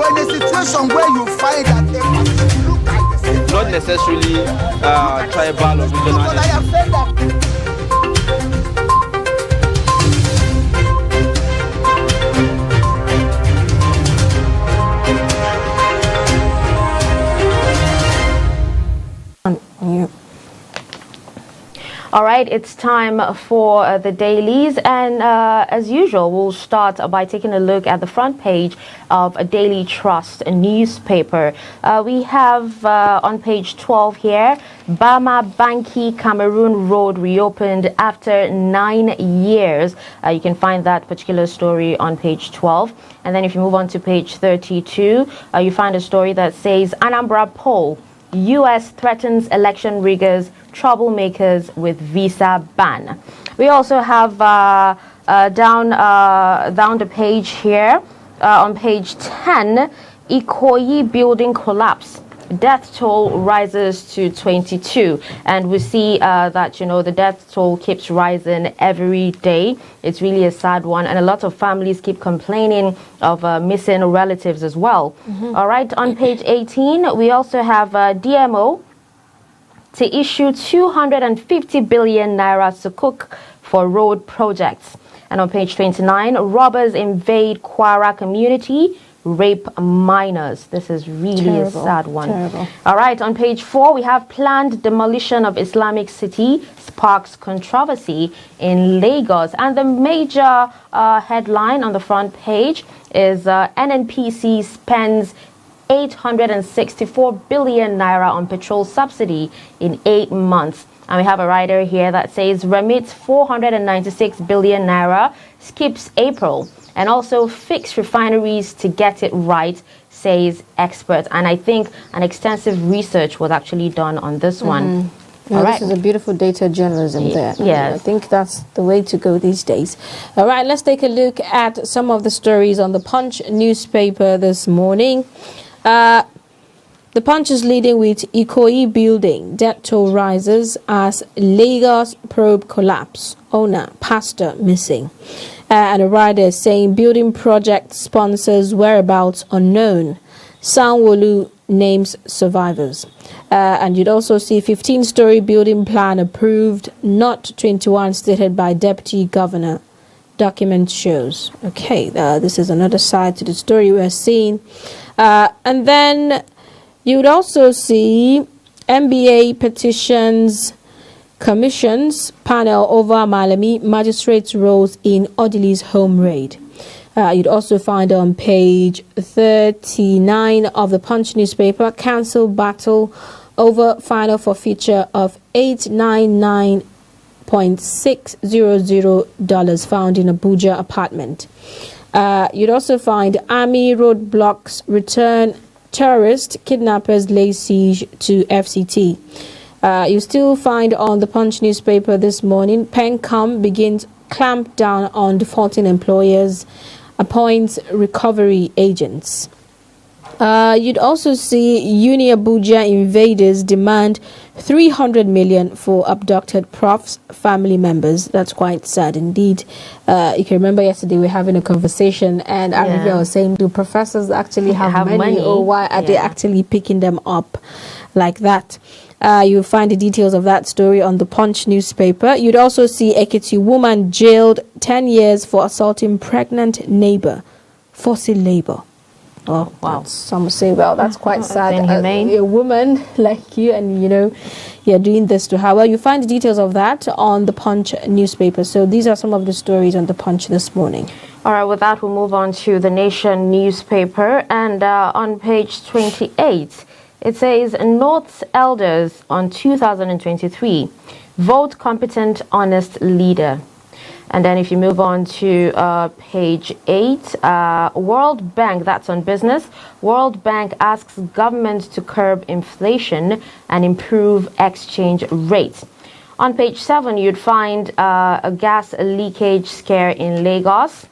When a situation where you find that a person look like the same, not necessarily tribal or regional. but I have said that. All right, it's time for the dailies, and as usual, we'll start by taking a look at the front page of a Daily Trust a newspaper. We have on page 12 here, Bama Banki Cameroon Road reopened after 9 years. You can find that particular story on page 12. And then if you move on to page 32, you find a story that says Anambra poll, U.S. threatens election riggers, troublemakers with visa ban. We also have down the page here, on page 10, Ikoyi building collapse. Death toll rises to 22, and we see that the death toll keeps rising every day. It's really a sad one, and a lot of families keep complaining of missing relatives as well. All right, on page 18, we also have DMO to issue 250 billion naira sukuk for road projects. And on page 29, robbers invade Kwara community, rape minors. This is really a sad one. Terrible. All right, on page 4, we have planned demolition of Islamic city sparks controversy in Lagos. And the major headline on the front page is NNPC spends 864 billion naira on petrol subsidy in 8 months. And we have a writer here that says remits 496 billion naira, skips April, and also fix refineries to get it right, says expert. And I think an extensive research was actually done on this one. All right. This is a beautiful data journalism there. Yeah, I think that's the way to go these days. All right, let's take a look at some of the stories on the Punch newspaper this morning. The Punch is leading with Ikoyi building. Death toll rises as Lagos probe collapse. Owner, pastor missing. And a writer saying building project sponsors whereabouts unknown. Sanwo-Olu names survivors. And you'd also see 15-story building plan approved, not 21 stated by Deputy Governor. Document shows. Okay, this is another side to the story we're seeing. And then you would also see MBA petitions commissions panel over Malami magistrates' roles in Odili's home raid. You'd also find on page 39 of the Punch newspaper, council battle over final forfeiture of $899.600 found in Abuja apartment. You'd also find army roadblocks return terrorist kidnappers lay siege to FCT. You still find on the Punch newspaper this morning, PENCOM begins clamp down on defaulting employers, appoints recovery agents. You'd also see Uni Abuja invaders demand 300 million for abducted profs' family members. That's quite sad indeed. You can remember yesterday we were having a conversation and Arivia was saying, do professors actually have money or why are they actually picking them up like that? You'll find the details of that story on the Punch newspaper. You'd also see Ekiti woman jailed 10 years for assaulting pregnant neighbor, forcing labor. Oh, wow. Some say, well, that's quite sad. A woman like you and, you're doing this to her. Well, you find the details of that on the Punch newspaper. So these are some of the stories on the Punch this morning. All right, with that, we'll move on to the Nation newspaper. And on page 28, it says, North's elders on 2023, vote competent, honest leader. And then if you move on to page 8, World Bank, that's on business. World Bank asks government to curb inflation and improve exchange rates. On page 7, you'd find a gas leakage scare in Lagos.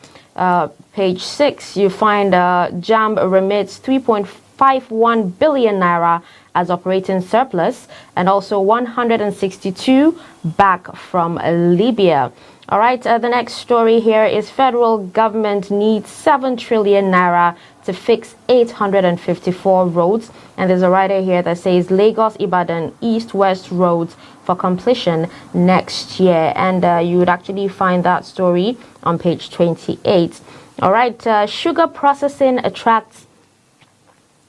Page 6, you find JAMB remits 3.51 billion naira as operating surplus, and also 162 back from Libya. All right, the next story here is federal government needs 7 trillion naira to fix 854 roads. And there's a rider here that says Lagos-Ibadan East-West roads for completion next year. And you would actually find that story on page 28. All right, sugar processing attracts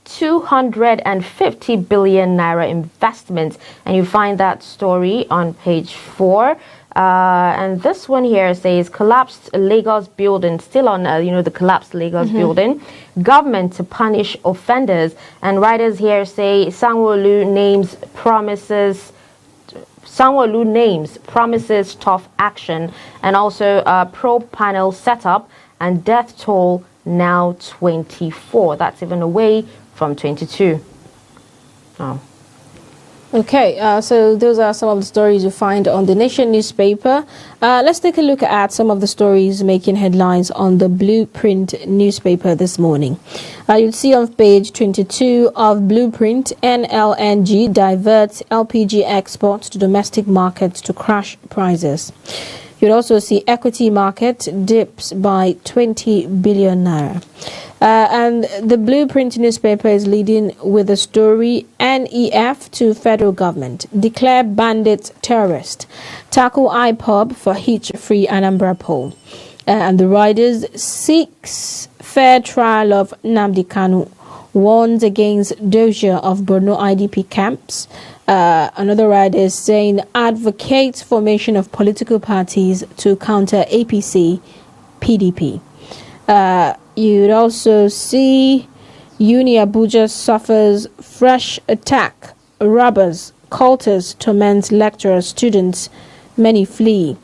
250 billion naira investment, and you find that story on page 4. And this one here says collapsed Lagos building, still on the collapsed Lagos building, government to punish offenders. And writers here say Sanwo-Olu names promises tough action, and also probe panel setup, and death toll now 24. That's even away from 22. Oh. Okay, so those are some of the stories you find on the Nation newspaper. Let's take a look at some of the stories making headlines on the Blueprint newspaper this morning. You'll see on page 22 of Blueprint, NLNG diverts LPG exports to domestic markets to crash prices. You'll also see equity market dips by 20 billion naira. And the Blueprint newspaper is leading with the story NEF to federal government. Declare bandits terrorist. Tackle IPOB for hitch-free Anambra poll. And the riders seeks fair trial of Nnamdi Kanu. Warns against dozier of Borno IDP camps. Another rider is saying advocates formation of political parties to counter APC, PDP. You'd also see Uni Abuja suffers fresh attack. Robbers, cultists torment lecturers, students, many flee.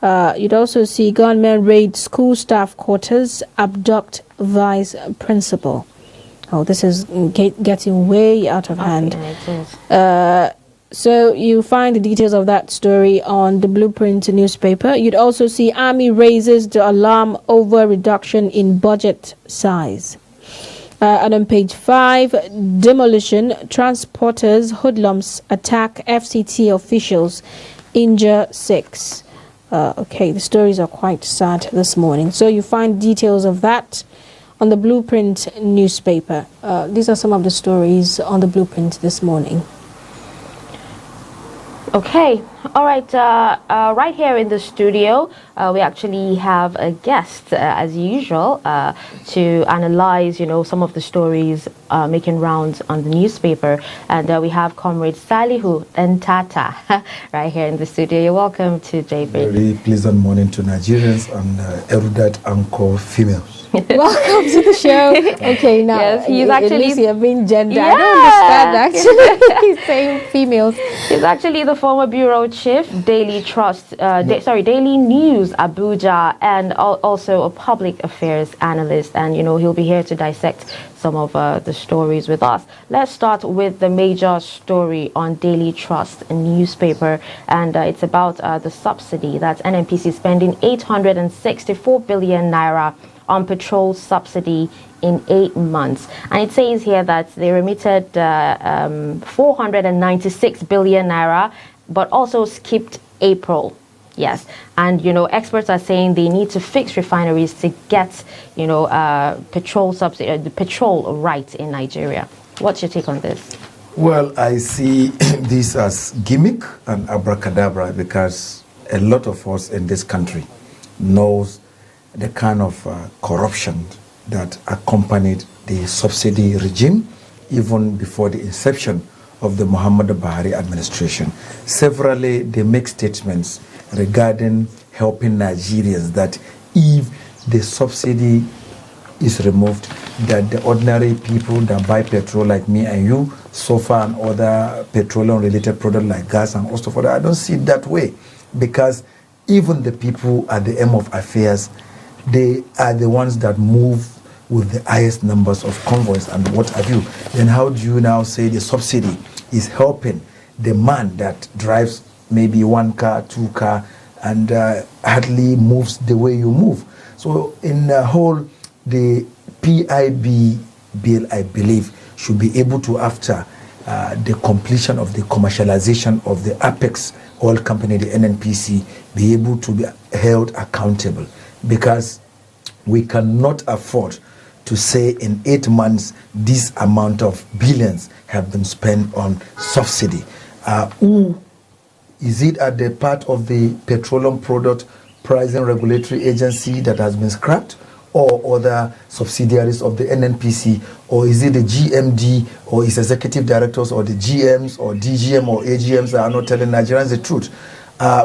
You'd also see gunmen raid school staff quarters, abduct vice principal. Oh, this is getting way out of hand. So you find the details of that story on the Blueprint newspaper. You'd also see Army raises the alarm over reduction in budget size. And on page 5, demolition, transporters, hoodlums attack FCT officials, injure 6. Okay, the stories are quite sad this morning. So you find details of that on the Blueprint newspaper. These are some of the stories on the Blueprint this morning. Okay, all right. Right here in the studio, we actually have a guest, as usual, to analyze, some of the stories making rounds on the newspaper. And we have Comrade Salihu Ntata right here in the studio. You're welcome to David. Very pleasant morning to Nigerians and erudite anchor females. Welcome to the show. Okay, now yes, he's actually, at least you're being gender. Yeah, I don't understand actually. He's saying females. He's actually the former bureau chief, Daily Trust, Daily News Abuja, and also a public affairs analyst. And he'll be here to dissect some of the stories with us. Let's start with the major story on Daily Trust newspaper, and it's about the subsidy. That's NNPC spending 864 billion naira on petrol subsidy in 8 months. And it says here that they remitted 496 billion naira, but also skipped April. Yes. And, experts are saying they need to fix refineries to get, petrol subsidy, the petrol right in Nigeria. What's your take on this? Well, I see this as gimmick and abracadabra because a lot of us in this country knows the kind of corruption that accompanied the subsidy regime even before the inception of the Muhammadu Buhari administration. Severally, they make statements regarding helping Nigerians that if the subsidy is removed, that the ordinary people that buy petrol like me and you suffer and other petroleum-related products like gas and all stuff. I don't see it that way because even the people at the end of affairs, they are the ones that move with the highest numbers of convoys and what have you. Then how do you now say the subsidy is helping the man that drives maybe 1 car, 2 car, and hardly moves the way you move? So in the whole, the PIB bill, I believe, should be able to, after the completion of the commercialization of the Apex oil company, the NNPC, be able to be held accountable. Because we cannot afford to say in 8 months this amount of billions have been spent on subsidy. Who is it at the part of the Petroleum Product Pricing Regulatory Agency that has been scrapped, or other subsidiaries of the NNPC, or is it the GMD or its executive directors, or the GMs or DGM or AGMs that are not telling Nigerians the truth?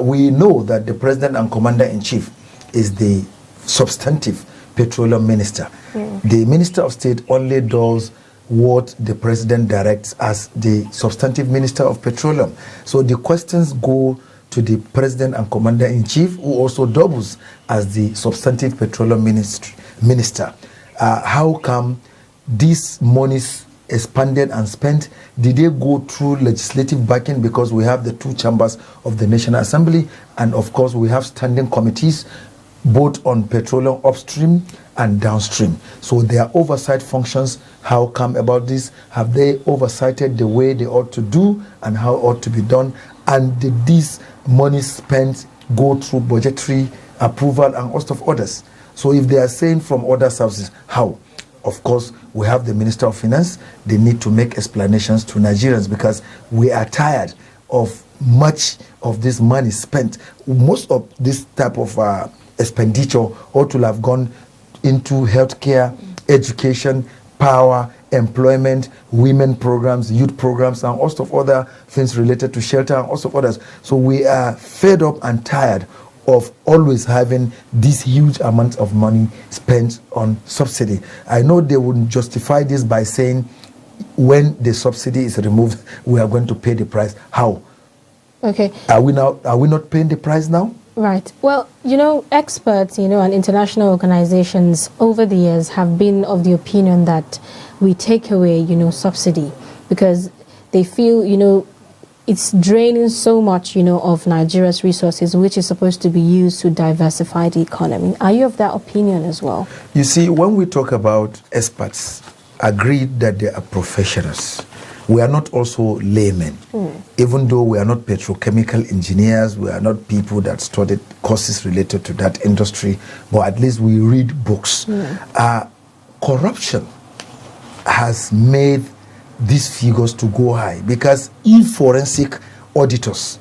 We know that the President and Commander-in-Chief is the substantive petroleum minister. The Minister of State only does what the President directs as the substantive Minister of Petroleum. So the questions go to the President and Commander-in-Chief, who also doubles as the substantive petroleum minister. How come these monies expanded and spent? Did they go through legislative backing? Because we have the 2 chambers of the National Assembly, and of course we have standing committees both on petroleum upstream and downstream. So their oversight functions, how come about this? Have they oversighted the way they ought to do and how it ought to be done? And did this money spent go through budgetary approval and host of others? So if they are saying from other services, how? Of course, we have the Minister of Finance. They need to make explanations to Nigerians, because we are tired of much of this money spent. Most of this type of expenditure ought to have gone into healthcare, education, power, employment, women programs, youth programs, and also of other things related to shelter and also others. So we are fed up and tired of always having this huge amount of money spent on subsidy. I know they would justify this by saying when the subsidy is removed, we are going to pay the price. How? Okay. Are we not paying the price now? Right. Well, experts, and international organizations over the years have been of the opinion that we take away, subsidy, because they feel, it's draining so much, of Nigeria's resources, which is supposed to be used to diversify the economy. Are you of that opinion as well? You see, when we talk about experts, agreed that they are professionals. We are not also laymen. Even though we are not petrochemical engineers, we are not people that studied courses related to that industry, but at least we read books. Corruption has made these figures to go high, because if forensic auditors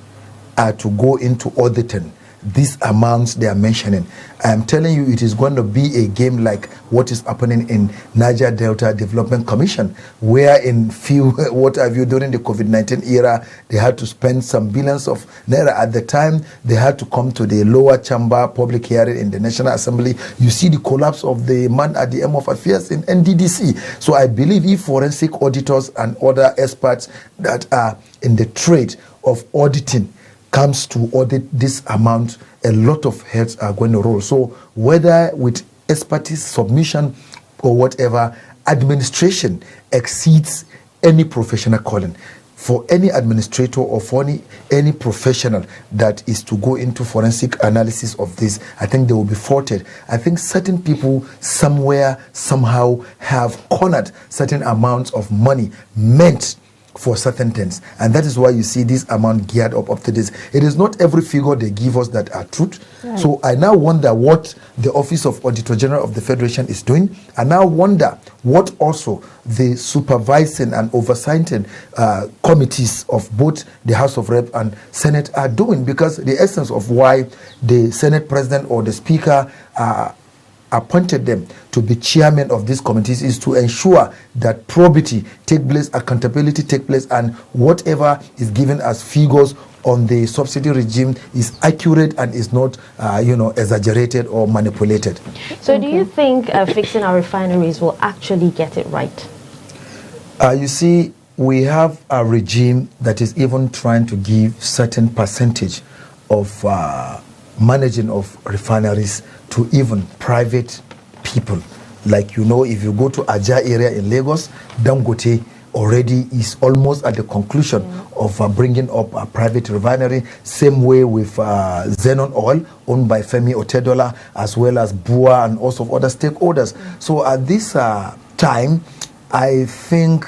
are to go into auditing these amounts they are mentioning, I am telling you, it is going to be a game like what is happening in Niger Delta Development Commission, where in during the COVID-19 era, they had to spend some billions of naira. At the time, they had to come to the lower chamber public hearing in the National Assembly. You see the collapse of the man at the M of Affairs in NDDC. So I believe if forensic auditors and other experts that are in the trade of auditing comes to audit this amount, a lot of heads are going to roll. So whether with expertise, submission, or whatever, administration exceeds any professional calling. For any administrator or for any professional that is to go into forensic analysis of this, I think they will be faulted. I think certain people somewhere, somehow have cornered certain amounts of money meant for certain things, and that is why you see this amount geared up to this. It is not every figure they give us that are truth. Right. So I now wonder what the Office of Auditor General of the Federation is doing. I now wonder what also the supervising and oversighting committees of both the House of Rep and Senate are doing, because the essence of why the Senate President or the Speaker appointed them to be chairman of these committees is to ensure that probity take place, accountability take place, and whatever is given as figures on the subsidy regime is accurate and is not, exaggerated or manipulated. So do you think fixing our refineries will actually get it right? You see, we have a regime that is even trying to give certain percentage of managing of refineries to even private people. Like, if you go to Abuja area in Lagos, Dangote already is almost at the conclusion of bringing up a private refinery. Same way with Xenon Oil, owned by Femi Otedola, as well as BUA and also other stakeholders. So at this time, I think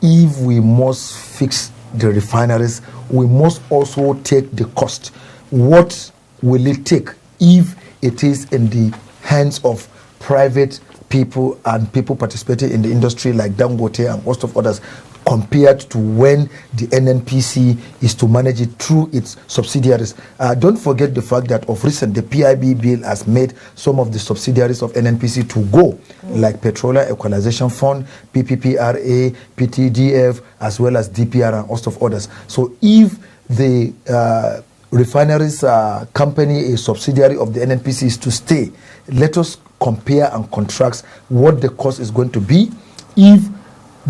if we must fix the refineries, we must also take the cost. What will it take if it is in the hands of private people and people participating in the industry like Dangote and most of others, compared to when the NNPC is to manage it through its subsidiaries. Don't forget the fact that of recent, the PIB bill has made some of the subsidiaries of NNPC to go, like Petroleum Equalization Fund, PPPRA, PTDF, as well as DPR and most of others. So if the refineries company, a subsidiary of the NNPC, is to stay, let us compare and contrast what the cost is going to be if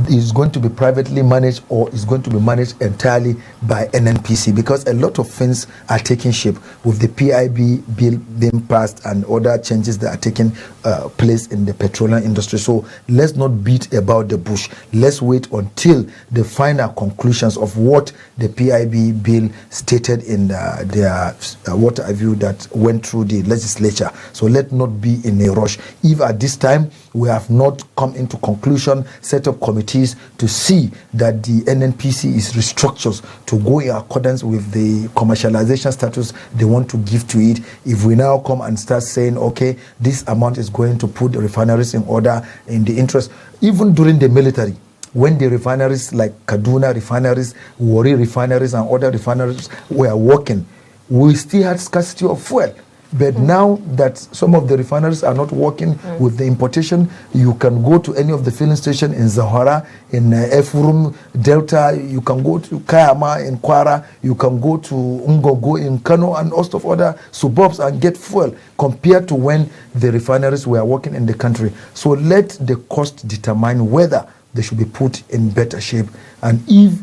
is going to be privately managed or is going to be managed entirely by NNPC, because a lot of things are taking shape with the PIB bill being passed and other changes that are taking place in the petroleum industry. So let's not beat about the bush. Let's wait until the final conclusions of what the PIB bill stated in their what have you that went through the legislature. So let's not be in a rush. If at this time we have not come into conclusion, set up committees to see that the NNPC is restructured to go in accordance with the commercialization status they want to give to it. If we now come and start saying, okay, this amount is going to put the refineries in order in the interest, even during the military, when the refineries like Kaduna refineries, Warri refineries and other refineries were working, we still had scarcity of fuel. But now that some of the refineries are not working with the importation, you can go to any of the filling stations in Zahara, in Efurum, Delta, you can go to Kayama in Kwara, you can go to Ungogo in Kano and most of other suburbs and get fuel compared to when the refineries were working in the country. So let the cost determine whether they should be put in better shape. And if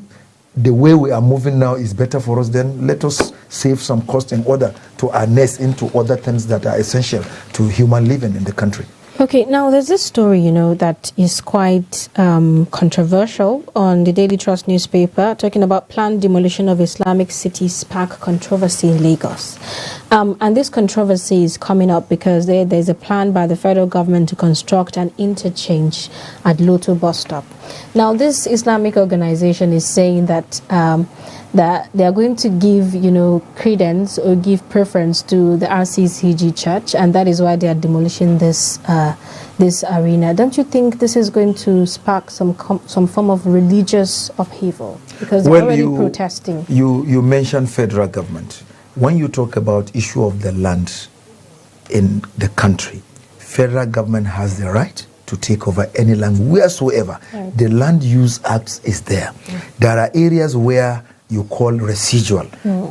the way we are moving now is better for us, then let us save some cost in order to harness into other things that are essential to human living in the country. Okay, now there's this story, that is quite controversial on the Daily Trust newspaper, talking about planned demolition of Islamic city spark controversy in Lagos. And this controversy is coming up because there's a plan by the federal government to construct an interchange at Loto bus stop. Now, this Islamic organization is saying that that they are going to give, credence or give preference to the RCCG church, and that is why they are demolishing this arena. Don't you think this is going to spark some form of religious upheaval? Because they're already protesting. You mentioned federal government. When you talk about issue of the land in the country, federal government has the right to take over any land wheresoever. Right. The Land Use Act is there. There are areas where you call residual,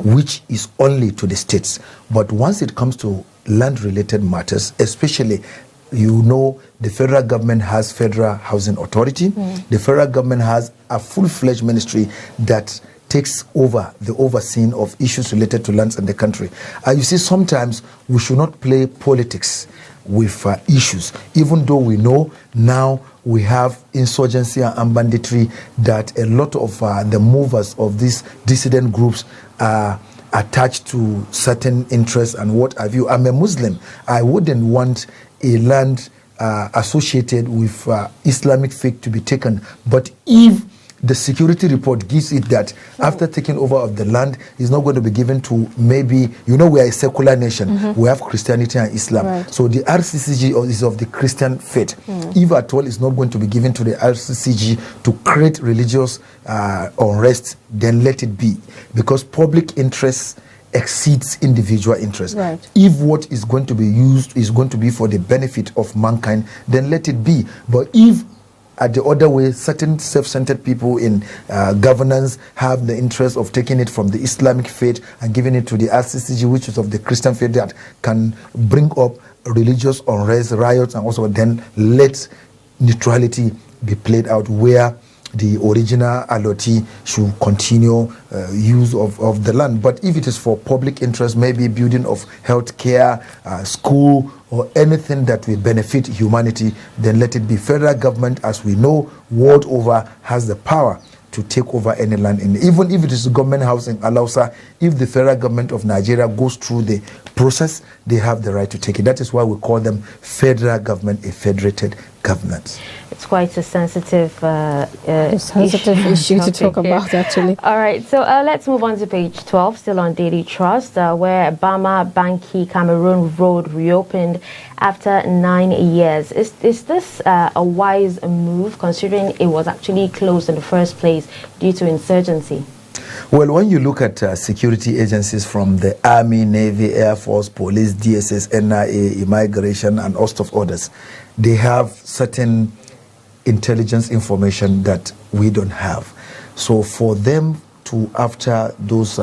which is only to the states. But once it comes to land-related matters, especially, the federal government has Federal Housing Authority. The federal government has a full-fledged ministry that takes over the overseeing of issues related to lands in the country. You see, sometimes we should not play politics with issues, even though we know now we have insurgency and banditry, that a lot of the movers of these dissident groups are attached to certain interests and what have you. I'm a Muslim. I wouldn't want a land associated with Islamic faith to be taken. But if the security report gives it that after taking over of the land, is not going to be given to maybe, we are a secular nation. We have Christianity and Islam. Right. So the RCCG is of the Christian faith. If at all it's not going to be given to the RCCG to create religious unrest, then let it be. Because public interest exceeds individual interest. Right. If what is going to be used is going to be for the benefit of mankind, then let it be. But if at the other way, certain self-centered people in governance have the interest of taking it from the Islamic faith and giving it to the RCCG, which is of the Christian faith, that can bring up religious unrest, riots, and also then let neutrality be played out where the original allottee should continue use of the land. But if it is for public interest, maybe building of healthcare, school, or anything that will benefit humanity, then let it be. Federal government, as we know, world over, has the power to take over any land. Even if it is a government house in Alausa, if the federal government of Nigeria goes through the process, they have the right to take it. That is why we call them federal government, a federated governance. It's quite a sensitive, issue to talk about, actually. All right, so let's move on to page 12, still on Daily Trust, where Bama Banki Cameroon Road reopened after 9 years. Is this a wise move, considering it was actually closed in the first place due to insurgency? Well, when you look at security agencies from the Army, Navy, Air Force, Police, DSS, NIA, Immigration, and host of others, they have certain intelligence information that we don't have. So for them to, after those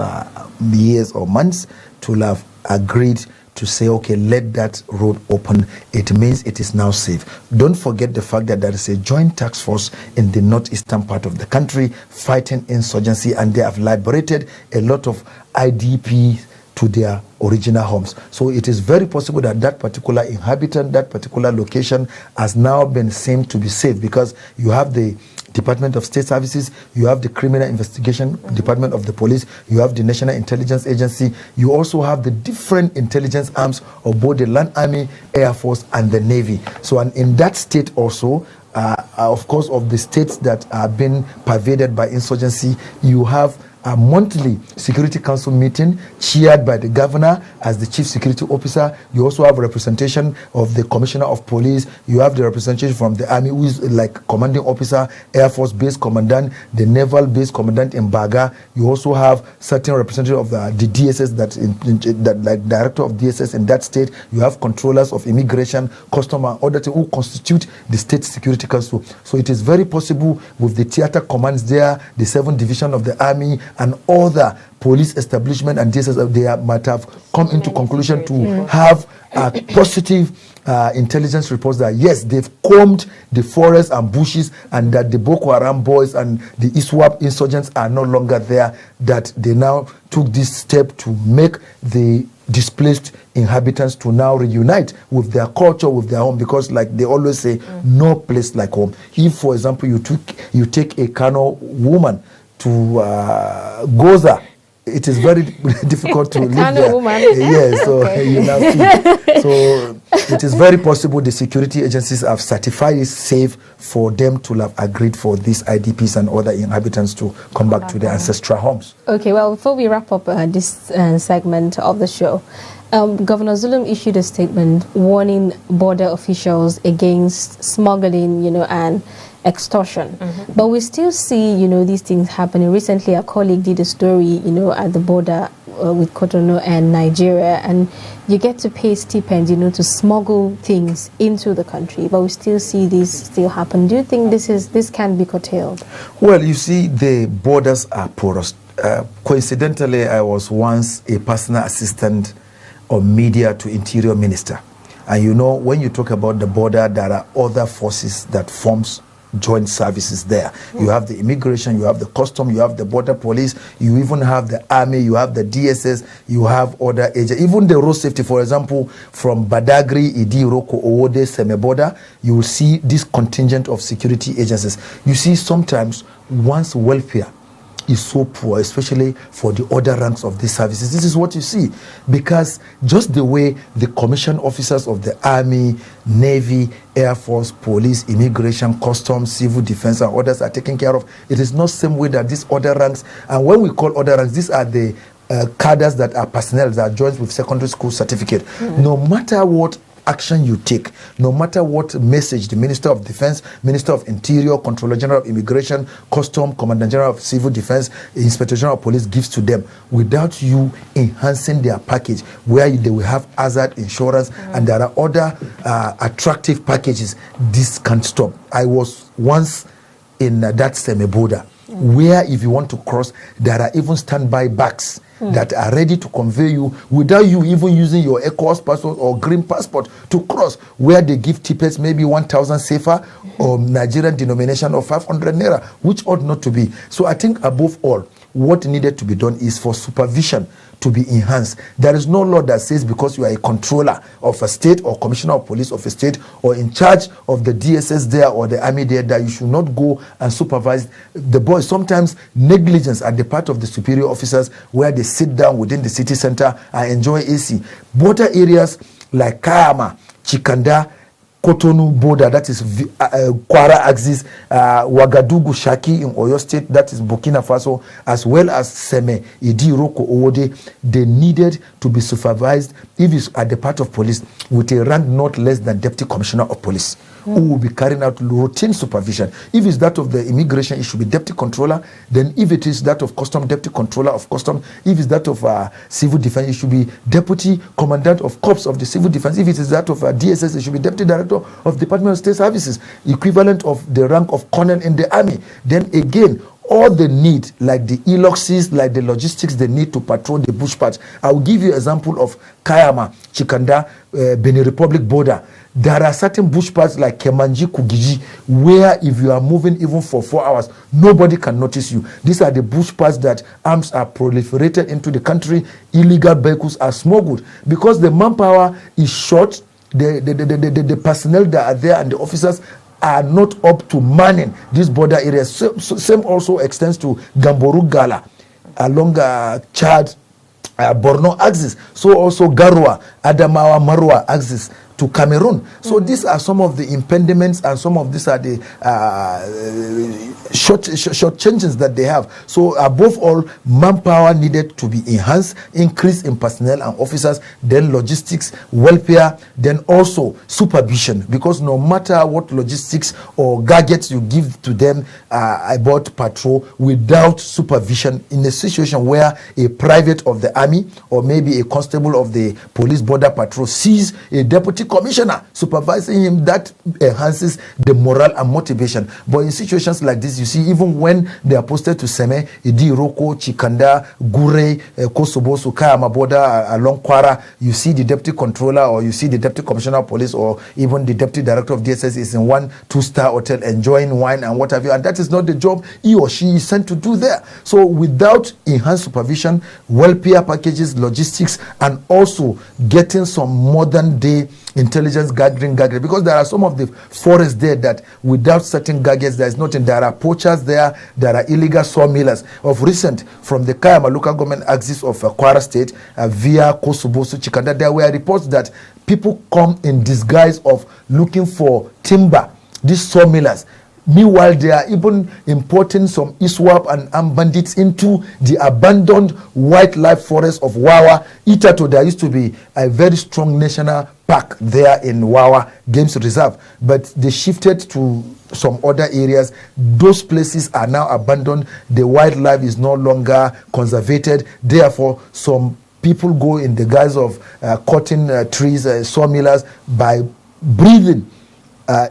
years or months, to have agreed to say, okay, let that road open, it means it is now safe. Don't forget the fact that there is a joint task force in the northeastern part of the country fighting insurgency, and they have liberated a lot of IDP to their original homes. So it is very possible that that particular inhabitant, that particular location has now been seen to be safe, because you have the Department of State Services, you have the Criminal Investigation Department of the Police, you have the National Intelligence Agency, you also have the different intelligence arms of both the Land Army, Air Force, and the Navy. So and in that state also, of course, of the states that are being pervaded by insurgency, you have a monthly Security Council meeting chaired by the governor as the chief security officer. You also have representation of the commissioner of police. You have the representation from the army, who is like commanding officer, Air Force base commandant, the naval base commandant in Baga. You also have certain representative of the DSS, that like director of DSS in that state. You have controllers of immigration, custom, and other things who constitute the state security council. So it is very possible with the theater commands there, the 7th division of the army, and other police establishment and DSS, they might have come into conclusion to have positive intelligence reports that yes, they've combed the forests and bushes, and that the Boko Haram boys and the ISWAP insurgents are no longer there, that they now took this step to make the displaced inhabitants to now reunite with their culture, with their home, because like they always say, no place like home. If, for example, you take a Kano woman to Goza, it is very difficult to live there. Yeah, so okay. You now see. So it is very possible the security agencies have certified it safe for them to have agreed for these IDPs and other inhabitants to come back to their ancestral homes. Okay, well, before we wrap up this segment of the show, Governor Zulum issued a statement warning border officials against smuggling, and extortion. But we still see, these things happening. Recently, a colleague did a story, at the border with Cotonou and Nigeria, and you get to pay stipends, to smuggle things into the country. But we still see this still happen. Do you think this can be curtailed? Well, you see, the borders are porous. Coincidentally, I was once a personal assistant or media to Interior Minister. And when you talk about the border, there are other forces that forms joint services there. You have the immigration, you have the custom, you have the border police, you even have the army, you have the DSS, you have other agents, even the road safety. For example, from Badagry, Idi, Roko, Owode, Semeboda, you will see this contingent of security agencies. You see, sometimes one's welfare is so poor, especially for the other ranks of these services. This is what you see, because just the way the commissioned officers of the Army, Navy, Air Force, Police, Immigration, Customs, Civil Defense, and others are taken care of, it is not the same way that these other ranks, and when we call other ranks, these are the cadres that are personnel that are joined with secondary school certificate. No matter what action you take, no matter what message the Minister of Defense, Minister of Interior, Controller General of Immigration, Custom, Commandant General of Civil Defense, Inspector General of Police gives to them, without you enhancing their package where they will have hazard insurance and there are other attractive packages, this can't stop. I was once in that Semeboda, where if you want to cross, there are even standby bags that are ready to convey you without you even using your ECOWAS passport or green passport to cross, where they give tickets maybe 1,000 sefa or Nigerian denomination of 500 naira, which ought not to be. So I think above all, what needed to be done is for supervision to be enhanced. There is no law that says because you are a controller of a state or commissioner of police of a state or in charge of the DSS there or the army there that you should not go and supervise the boys. Sometimes negligence at the part of the superior officers where they sit down within the city center and enjoy AC. Border areas like Kayama, Chikanda, Cotonou border, that is Kwara axis, Ouagadougou, Shaki in Oyo State, that is Burkina Faso, as well as Seme, Idi, Roko, Owode, they needed to be supervised if it's at the part of police with a rank not less than Deputy Commissioner of Police, who will be carrying out routine supervision. If it's that of the immigration, it should be Deputy Controller. Then if it is that of Custom, Deputy Controller of Custom. If it's that of Civil Defense, it should be Deputy Commandant of Corps of the Civil Defense. If it is that of DSS, it should be Deputy Director of Department of State Services, equivalent of the rank of Colonel in the Army. Then again, all the need, like the eloxes, like the logistics they need to patrol the bush parts. I will give you an example of Kayama, Chikanda, Benin Republic border. There are certain bush parts like Kemanji, Kugiji, where if you are moving even for 4 hours, nobody can notice you. These are the bush parts that arms are proliferated into the country. Illegal vehicles are smuggled because the manpower is short. The personnel that are there and the officers are not up to manning these border areas. Same also extends to Gamboru Gala along Chad, Borno axis. So also Garua, Adamawa, Marwa axis to Cameroon. So these are some of the impediments and some of these are the short changes that they have. So above all, manpower needed to be enhanced, increase in personnel and officers, then logistics, welfare, then also supervision, because no matter what logistics or gadgets you give to them about patrol, without supervision in a situation where a private of the army or maybe a constable of the police border patrol sees a deputy commissioner supervising him, that enhances the morale and motivation. But in situations like this, you see, even when they are posted to Seme, Idi, Roko, Chikanda, Gure, Kosobo, Sukayama border along Kwara, you see the deputy controller or you see the deputy commissioner of police or even the deputy director of DSS is in 1 2-star hotel enjoying wine and what have you, and that is not the job he or she is sent to do there. So without enhanced supervision, welfare packages, logistics, and also getting some modern day intelligence gathering, because there are some of the forests there that without certain gadgets there is nothing. There are poachers there are illegal sawmillers. Of recent, from the Kayama local government axis of Kwara state via Kosobosu, Chikanda, there were reports that people come in disguise of looking for timber, these sawmillers. Meanwhile, they are even importing some ISWAP and armed bandits into the abandoned wildlife forest of Wawa. Itato, there used to be a very strong national park there in Wawa Games Reserve, but they shifted to some other areas. Those places are now abandoned. The wildlife is no longer conservated. Therefore, some people go in the guise of cutting trees, sawmillers, by breathing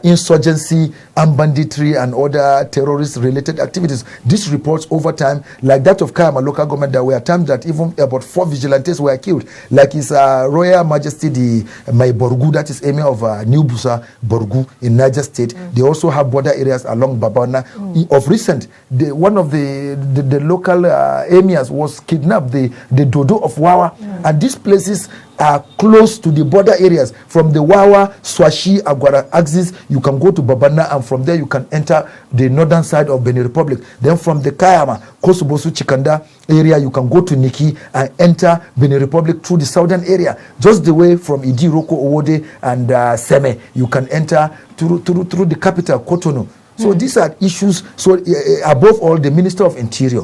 insurgency, armed banditry, and other terrorist-related activities. These reports over time, like that of Kayama local government, there were times that even about 4 vigilantes were killed. Like His Royal Majesty the Mai Borgu, that is Emir of New Busa Borgu in Niger State. They also have border areas along Babana. Of recent, one of the local emirs was kidnapped, the Dodo of Wawa, and these places are close to the border areas. From the Wawa, Swashi, Agwara axis, you can go to Babana, and from there you can enter the northern side of Benin Republic. Then from the Kayama, Kosobosu, Chikanda area, you can go to Niki and enter Benin Republic through the southern area. Just the way from Idi, Roko, Owode, and Seme, you can enter through the capital, Cotonou. So these are issues. So above all, the Minister of Interior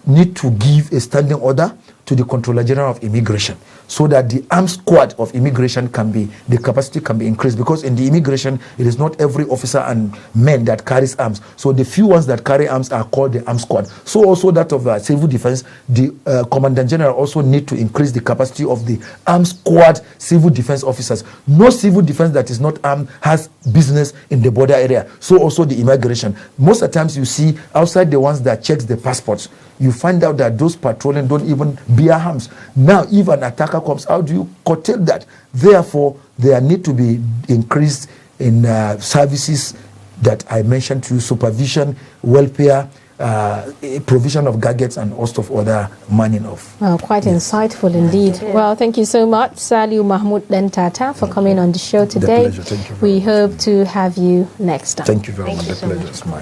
need to give a standing order to the Controller General of Immigration, so that the armed squad of immigration the capacity can be increased, because in the immigration, it is not every officer and men that carries arms. So the few ones that carry arms are called the armed squad. So also that of civil defense, the Commandant General also need to increase the capacity of the armed squad civil defense officers. No civil defense that is not armed has business in the border area. So also the immigration. Most of the times you see outside the ones that checks the passports, you find out that those patrolling don't even bear arms. Now, if an attacker comes, how do you curtail that? Therefore, there need to be increased in services that I mentioned to you: supervision, welfare, provision of gadgets, and also of other manning of. Well, quite insightful indeed. Well, thank you so much, Salihu Mahmud Dentata, for coming on the show today. The pleasure. Thank you very we much. hope to have you next time. Thank you very much. The pleasure is mine.